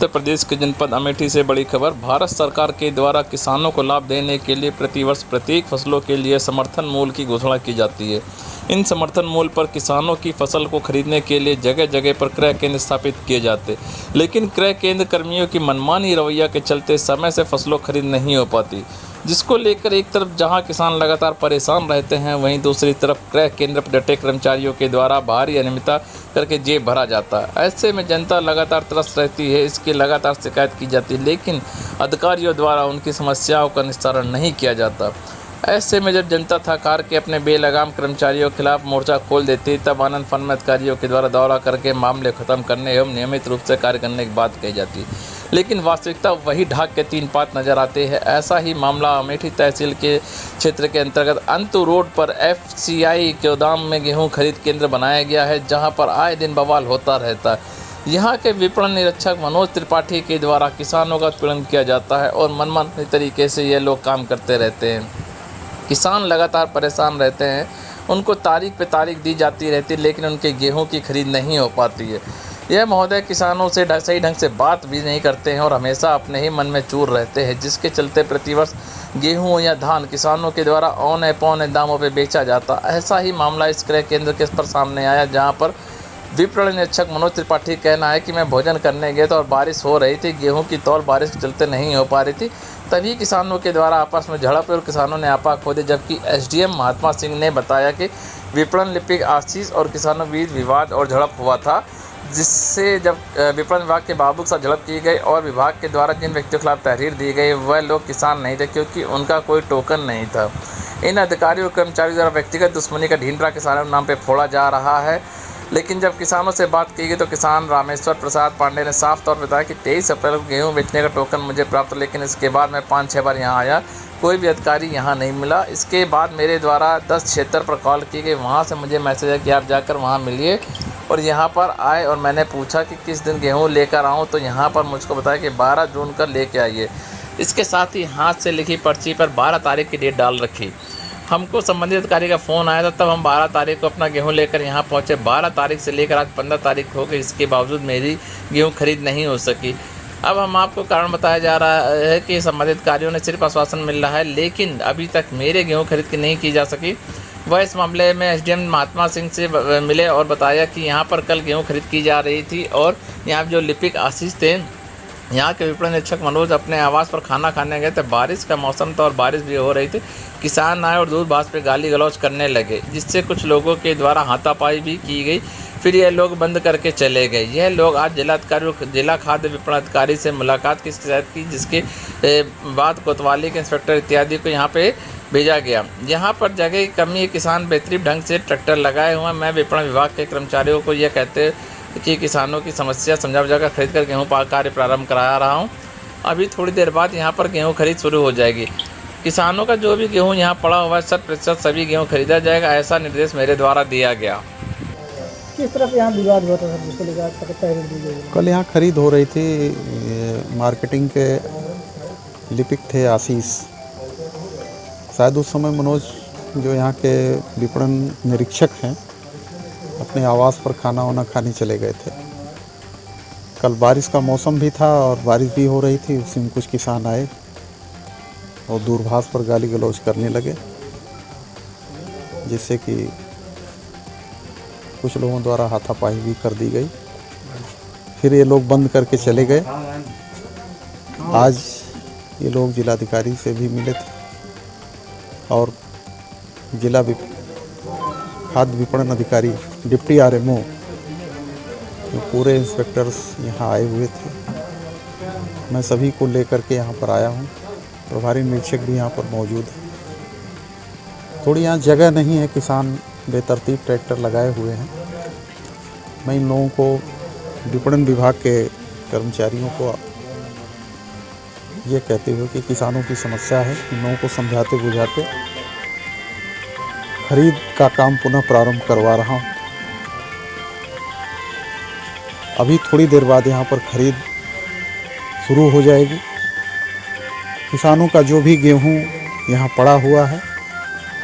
उत्तर प्रदेश के जनपद अमेठी से बड़ी खबर। भारत सरकार के द्वारा किसानों को लाभ देने के लिए प्रतिवर्ष प्रत्येक फसलों के लिए समर्थन मूल्य की घोषणा की जाती है। इन समर्थन मूल्य पर किसानों की फसल को खरीदने के लिए जगह जगह पर क्रय केंद्र स्थापित किए जाते, लेकिन क्रय केंद्र कर्मियों की मनमानी रवैया के चलते समय से फसलों खरीद नहीं हो पाती, जिसको लेकर एक तरफ जहां किसान लगातार परेशान रहते हैं, वहीं दूसरी तरफ क्रय केंद्र पर डटे कर्मचारियों के द्वारा भारी अनियमितता करके जेब भरा जाता है। ऐसे में जनता लगातार त्रस्त रहती है, इसकी लगातार शिकायत की जाती है, लेकिन अधिकारियों द्वारा उनकी समस्याओं का निस्तारण नहीं किया जाता। ऐसे में जब जनता थक हार के अपने बेलगाम कर्मचारियों के खिलाफ मोर्चा खोल देती, तब आनंद फन में अधिकारियों के द्वारा दौरा करके मामले खत्म करने एवं नियमित रूप से कार्य करने की बात कही जाती, लेकिन वास्तविकता वही ढाक के तीन पात नजर आते हैं। ऐसा ही मामला अमेठी तहसील के क्षेत्र के अंतर्गत अंतु रोड पर FCI गोदाम में गेहूं खरीद केंद्र बनाया गया है, जहां पर आए दिन बवाल होता रहता है। यहाँ के विपणन निरीक्षक मनोज त्रिपाठी के द्वारा किसानों का उत्पीड़न किया जाता है और मनमाने तरीके से ये लोग काम करते रहते हैं। किसान लगातार परेशान रहते हैं, उनको तारीख पे तारीख दी जाती रहती है, लेकिन उनके गेहूं की खरीद नहीं हो पाती है। यह महोदय किसानों से सही ढंग से बात भी नहीं करते हैं और हमेशा अपने ही मन में चूर रहते हैं, जिसके चलते प्रतिवर्ष गेहूं या धान किसानों के द्वारा औने पौने दामों पे बेचा जाता। ऐसा ही मामला इस क्रय केंद्र के पर सामने आया, जहां पर विपणन निरीक्षक मनोज त्रिपाठी कहना है कि मैं भोजन करने गया तो और बारिश हो रही थी, गेहूं की तौल बारिश के चलते नहीं हो पा रही थी, तभी किसानों के द्वारा आपस में झड़प और किसानों ने आपा खो दी। जबकि SDM महात्मा सिंह ने बताया कि विपणन लिपिक आशीष और किसानों के बीच विवाद और झड़प हुआ था, जिससे जब विपणन विभाग के बाबू के साथ झड़प की गई और विभाग के द्वारा जिन व्यक्तियों के खिलाफ तहरीर दी गई वह लोग किसान नहीं थे, क्योंकि उनका कोई टोकन नहीं था। इन अधिकारियों और कर्मचारियों द्वारा व्यक्तिगत दुश्मनी का ढींढरा किसानों के नाम पर फोड़ा जा रहा है। लेकिन जब किसानों से बात की गई तो किसान रामेश्वर प्रसाद पांडे ने साफ तौर पर बताया कि 23 अप्रैल को गेहूं बेचने का टोकन मुझे प्राप्त, लेकिन इसके बाद मैं 5-6 बार यहां आया, कोई भी अधिकारी यहां नहीं मिला। इसके बाद मेरे द्वारा 10 क्षेत्र पर कॉल की गई, वहां से मुझे मैसेज आया कि आप जाकर वहां मिलिए, और यहां पर आए और मैंने पूछा कि किस दिन गेहूँ लेकर आऊँ, तो यहाँ पर मुझको बताया कि 12 जून का लेके आइए। इसके साथ ही हाथ से लिखी पर्ची पर 12 तारीख की डेट डाल रखी। हमको संबंधित अधिकारी का फ़ोन आया था, तब हम 12 तारीख को अपना गेहूं लेकर यहां पहुंचे। 12 तारीख से लेकर आज 15 तारीख हो गई, इसके बावजूद मेरी गेहूं खरीद नहीं हो सकी। अब हम आपको कारण बताया जा रहा है कि संबंधित अधिकारियों ने सिर्फ आश्वासन मिल रहा है, लेकिन अभी तक मेरे गेहूं खरीद की नहीं की जा सकी। वह इस मामले में SDM महात्मा सिंह से मिले और बताया कि यहाँ पर कल गेहूँ खरीद की जा रही थी और यहाँ जो लिपिक आशीष थे, यहाँ के विपणन निरीक्षक मनोज अपने आवास पर खाना खाने गए थे। बारिश का मौसम था और बारिश भी हो रही थी। किसान आए और दूरभाष पे गाली गलौज करने लगे, जिससे कुछ लोगों के द्वारा हाथापाई भी की गई। फिर यह लोग बंद करके चले गए। यह लोग आज जिला खाद्य विपणन अधिकारी से मुलाकात की शिकायत की, जिसके बाद कोतवाली के इंस्पेक्टर इत्यादि को यहाँ पे भेजा गया। यहाँ पर जगह की कमी, किसान बेहतरीन ढंग से ट्रैक्टर लगाए हुए हैं। मैं विपणन विभाग के कर्मचारियों को यह कहते कि किसानों की समस्या समझा बुझाकर खरीद कर गेहूँ कार्य प्रारंभ करा रहा हूँ। अभी थोड़ी देर बाद यहाँ पर गेहूँ खरीद शुरू हो जाएगी। किसानों का जो भी गेहूँ यहाँ पड़ा हुआ है 100% सभी गेहूँ खरीदा जाएगा, ऐसा निर्देश मेरे द्वारा दिया गया। किस तरह से यहाँ विवाद हुआ था, जिसको लेकर तहरीर दी गई? कल यहाँ खरीद हो रही थी, मार्केटिंग के लिपिक थे आशीष, शायद उस समय मनोज जो यहाँ के विपणन निरीक्षक हैं अपने आवास पर खाना वाना खाने चले गए थे। कल बारिश का मौसम भी था और बारिश भी हो रही थी, उसी में कुछ किसान आए और दूरभाष पर गाली गलौज करने लगे, जिससे कि कुछ लोगों द्वारा हाथापाई भी कर दी गई। फिर ये लोग बंद करके चले गए। आज ये लोग जिलाधिकारी से भी मिले थे और जिला खाद्य विपणन अधिकारी डिप्टी RMO पूरे इंस्पेक्टर्स यहाँ आए हुए थे। मैं सभी को लेकर के यहाँ पर आया हूँ। प्रभारी निरीक्षक भी यहाँ पर मौजूद है। थोड़ी यहाँ जगह नहीं है, किसान बेतरतीब ट्रैक्टर लगाए हुए हैं। मैं इन लोगों को, विपणन विभाग के कर्मचारियों को ये कहते हुए कि किसानों की समस्या है, इन लोगों को समझाते बुझाते खरीद का काम पुनः प्रारंभ करवा रहा हूँ। अभी थोड़ी देर बाद यहाँ पर खरीद शुरू हो जाएगी। किसानों का जो भी गेहूँ यहाँ पड़ा हुआ है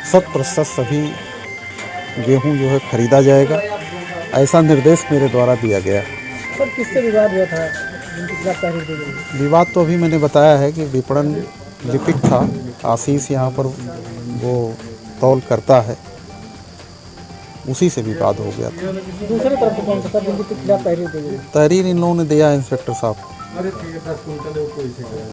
100% सभी गेहूँ जो है खरीदा जाएगा, ऐसा निर्देश मेरे द्वारा दिया गया। सर, किससे विवाद हुआ था? जिनके खिलाफ तहरीर दी गई? विवाद तो अभी मैंने बताया है कि विपणन लिपिक था, आशीष यहाँ पर वो तौल करता है, उसी से विवाद हो गया था। दूसरी तरफ कौन सा सर जिनके खिलाफ तहरीर दी गई? तहरीर इन लोगों ने दिया इंस्पेक्टर साहब।